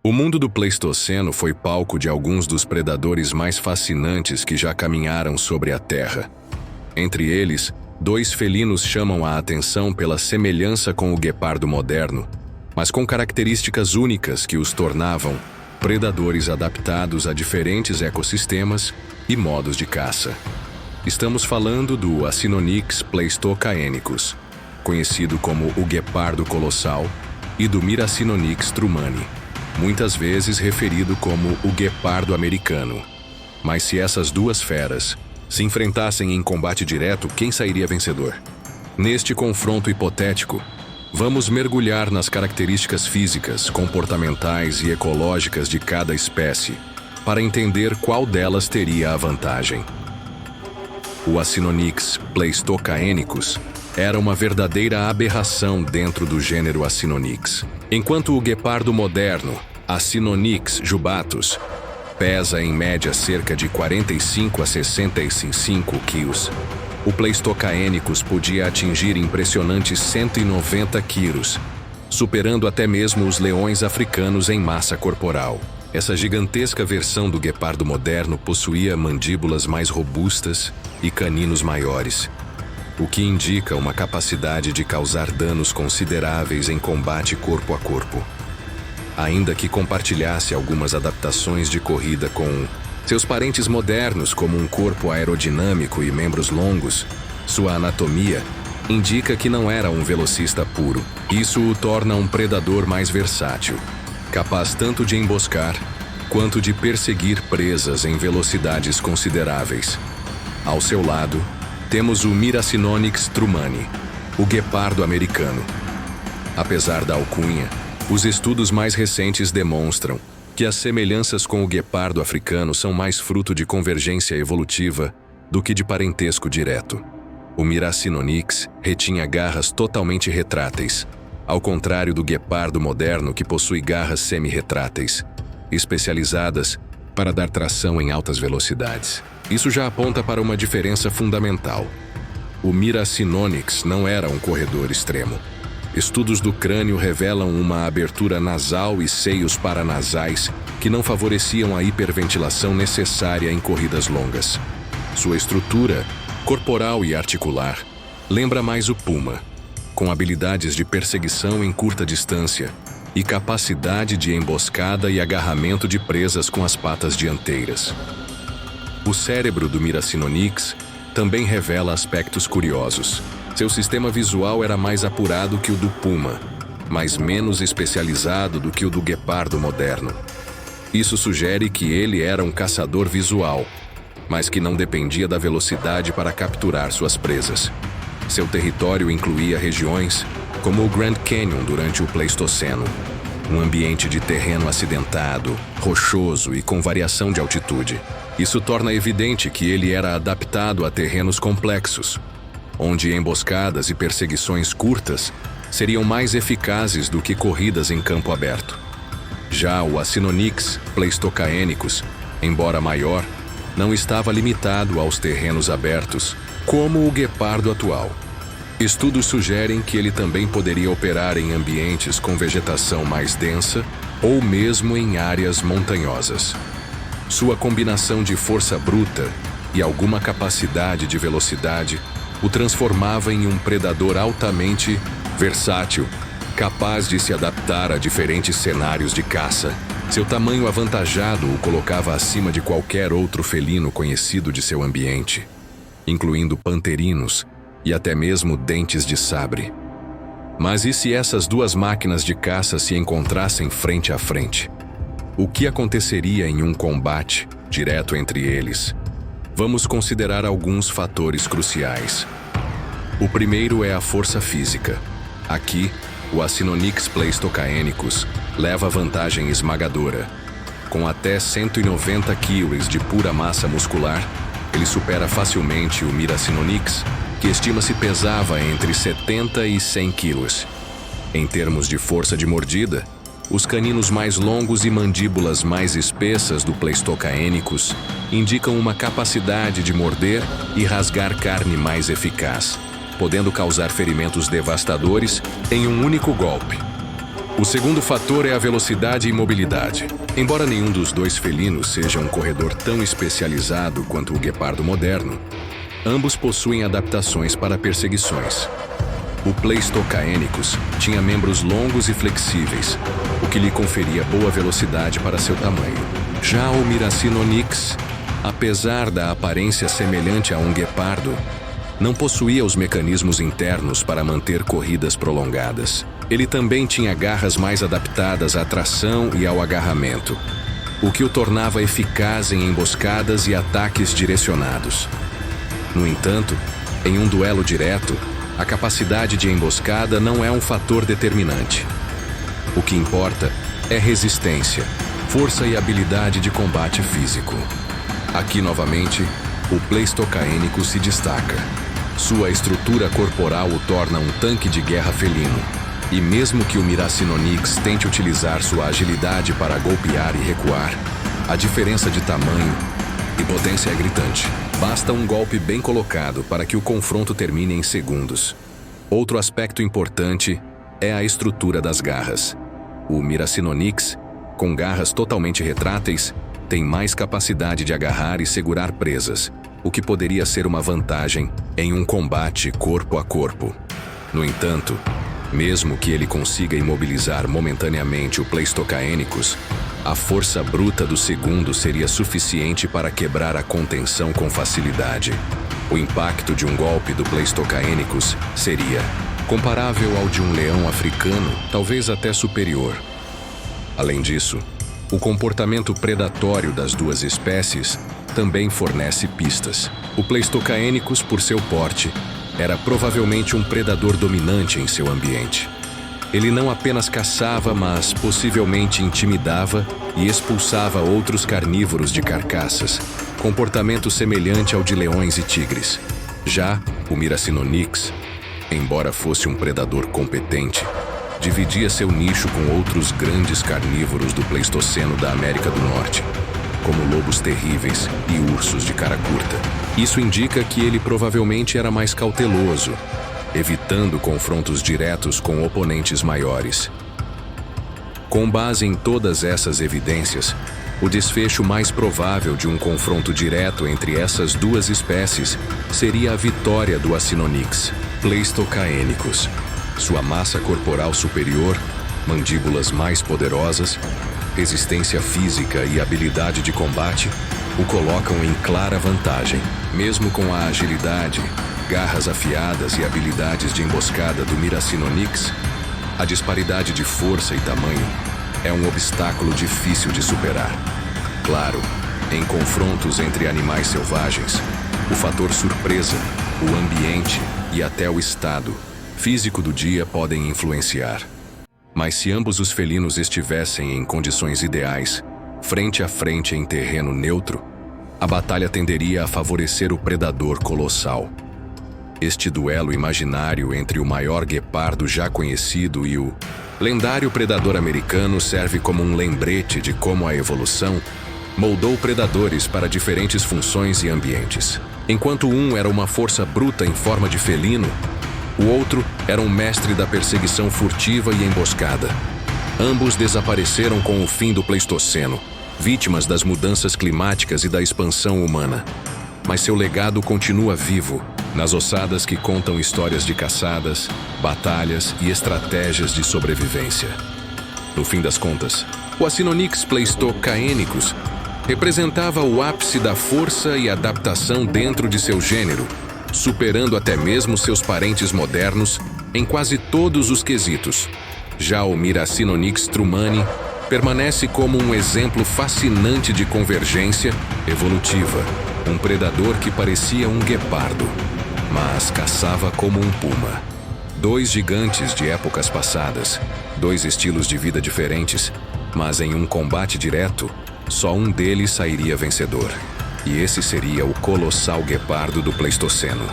O mundo do Pleistoceno foi palco de alguns dos predadores mais fascinantes que já caminharam sobre a Terra. Entre eles, dois felinos chamam a atenção pela semelhança com o guepardo moderno, mas com características únicas que os tornavam predadores adaptados a diferentes ecossistemas e modos de caça. Estamos falando do Acinonyx pleistocaenicus, conhecido como o guepardo colossal, e do Miracinonyx trumani, muitas vezes referido como o guepardo americano. Mas se essas duas feras se enfrentassem em combate direto, quem sairia vencedor? Neste confronto hipotético, vamos mergulhar nas características físicas, comportamentais e ecológicas de cada espécie, para entender qual delas teria a vantagem. O Acinonyx pleistocaenicus era uma verdadeira aberração dentro do gênero Acinonyx. Enquanto o guepardo moderno, Acinonyx jubatus, pesa em média cerca de 45 a 65 quilos, o Pleistocaenicus podia atingir impressionantes 190 quilos, superando até mesmo os leões africanos em massa corporal. Essa gigantesca versão do guepardo moderno possuía mandíbulas mais robustas e caninos maiores, o que indica uma capacidade de causar danos consideráveis em combate corpo a corpo. Ainda que compartilhasse algumas adaptações de corrida com seus parentes modernos, como um corpo aerodinâmico e membros longos, sua anatomia indica que não era um velocista puro. Isso o torna um predador mais versátil, capaz tanto de emboscar quanto de perseguir presas em velocidades consideráveis. Ao seu lado, temos o Miracinonyx trumani, o guepardo americano. Apesar da alcunha, os estudos mais recentes demonstram que as semelhanças com o guepardo africano são mais fruto de convergência evolutiva do que de parentesco direto. O Miracinonyx retinha garras totalmente retráteis, ao contrário do guepardo moderno, que possui garras semi-retráteis, especializadas para dar tração em altas velocidades. Isso já aponta para uma diferença fundamental. O Miracinonyx não era um corredor extremo. Estudos do crânio revelam uma abertura nasal e seios paranasais que não favoreciam a hiperventilação necessária em corridas longas. Sua estrutura, corporal e articular, lembra mais o puma, com habilidades de perseguição em curta distância e capacidade de emboscada e agarramento de presas com as patas dianteiras. O cérebro do Miracinonyx também revela aspectos curiosos. Seu sistema visual era mais apurado que o do puma, mas menos especializado do que o do guepardo moderno. Isso sugere que ele era um caçador visual, mas que não dependia da velocidade para capturar suas presas. Seu território incluía regiões como o Grand Canyon durante o Pleistoceno, um ambiente de terreno acidentado, rochoso e com variação de altitude. Isso torna evidente que ele era adaptado a terrenos complexos, onde emboscadas e perseguições curtas seriam mais eficazes do que corridas em campo aberto. Já o Acinonyx pleistocaenicus, embora maior, não estava limitado aos terrenos abertos, como o guepardo atual. Estudos sugerem que ele também poderia operar em ambientes com vegetação mais densa ou mesmo em áreas montanhosas. Sua combinação de força bruta e alguma capacidade de velocidade o transformava em um predador altamente versátil, capaz de se adaptar a diferentes cenários de caça. Seu tamanho avantajado o colocava acima de qualquer outro felino conhecido de seu ambiente, incluindo panterinos e até mesmo dentes de sabre. Mas e se essas duas máquinas de caça se encontrassem frente a frente? O que aconteceria em um combate direto entre eles? Vamos considerar alguns fatores cruciais. O primeiro é a força física. Aqui, o Acinonyx pleistocaenicus leva vantagem esmagadora. Com até 190 quilos de pura massa muscular, ele supera facilmente o Miracinonyx, que estima-se pesava entre 70 e 100 quilos. Em termos de força de mordida, os caninos mais longos e mandíbulas mais espessas do Pleistocaenicus indicam uma capacidade de morder e rasgar carne mais eficaz, podendo causar ferimentos devastadores em um único golpe. O segundo fator é a velocidade e mobilidade. Embora nenhum dos dois felinos seja um corredor tão especializado quanto o guepardo moderno, ambos possuem adaptações para perseguições. O Pleistocâenicus tinha membros longos e flexíveis, o que lhe conferia boa velocidade para seu tamanho. Já o Miracinonyx, apesar da aparência semelhante a um guepardo, não possuía os mecanismos internos para manter corridas prolongadas. Ele também tinha garras mais adaptadas à tração e ao agarramento, o que o tornava eficaz em emboscadas e ataques direcionados. No entanto, em um duelo direto, a capacidade de emboscada não é um fator determinante. O que importa é resistência, força e habilidade de combate físico. Aqui, novamente, o Pleistocâenicus se destaca. Sua estrutura corporal o torna um tanque de guerra felino. E mesmo que o Miracinonyx tente utilizar sua agilidade para golpear e recuar, a diferença de tamanho e potência é gritante. Basta um golpe bem colocado para que o confronto termine em segundos. Outro aspecto importante é a estrutura das garras. O Miracinonyx, com garras totalmente retráteis, tem mais capacidade de agarrar e segurar presas, o que poderia ser uma vantagem em um combate corpo a corpo. No entanto, mesmo que ele consiga imobilizar momentaneamente o Pleistocâenicus, a força bruta do segundo seria suficiente para quebrar a contenção com facilidade. O impacto de um golpe do Pleistocâenicus seria comparável ao de um leão africano, talvez até superior. Além disso, o comportamento predatório das duas espécies também fornece pistas. O Pleistocâenicus, por seu porte, era provavelmente um predador dominante em seu ambiente. Ele não apenas caçava, mas possivelmente intimidava e expulsava outros carnívoros de carcaças, comportamento semelhante ao de leões e tigres. Já o Miracinonyx, embora fosse um predador competente, dividia seu nicho com outros grandes carnívoros do Pleistoceno da América do Norte, como lobos terríveis e ursos de cara curta. Isso indica que ele provavelmente era mais cauteloso, evitando confrontos diretos com oponentes maiores. Com base em todas essas evidências, o desfecho mais provável de um confronto direto entre essas duas espécies seria a vitória do Acinonyx Pleistocâenicus. Sua massa corporal superior, mandíbulas mais poderosas, resistência física e habilidade de combate o colocam em clara vantagem. Mesmo com a agilidade, garras afiadas e habilidades de emboscada do Miracinonyx, a disparidade de força e tamanho é um obstáculo difícil de superar. Claro, em confrontos entre animais selvagens, o fator surpresa, o ambiente e até o estado físico do dia podem influenciar. Mas se ambos os felinos estivessem em condições ideais, frente a frente em terreno neutro, a batalha tenderia a favorecer o predador colossal. Este duelo imaginário entre o maior guepardo já conhecido e o lendário predador americano serve como um lembrete de como a evolução moldou predadores para diferentes funções e ambientes. Enquanto um era uma força bruta em forma de felino, o outro era um mestre da perseguição furtiva e emboscada. Ambos desapareceram com o fim do Pleistoceno, vítimas das mudanças climáticas e da expansão humana. Mas seu legado continua vivo, nas ossadas que contam histórias de caçadas, batalhas e estratégias de sobrevivência. No fim das contas, o Acinonyx Pleistocâenicus representava o ápice da força e adaptação dentro de seu gênero, superando até mesmo seus parentes modernos em quase todos os quesitos. Já o Miracinonyx trumani permanece como um exemplo fascinante de convergência evolutiva, um predador que parecia um guepardo, mas caçava como um puma. Dois gigantes de épocas passadas, dois estilos de vida diferentes, mas em um combate direto, só um deles sairia vencedor. E esse seria o colossal guepardo do Pleistoceno.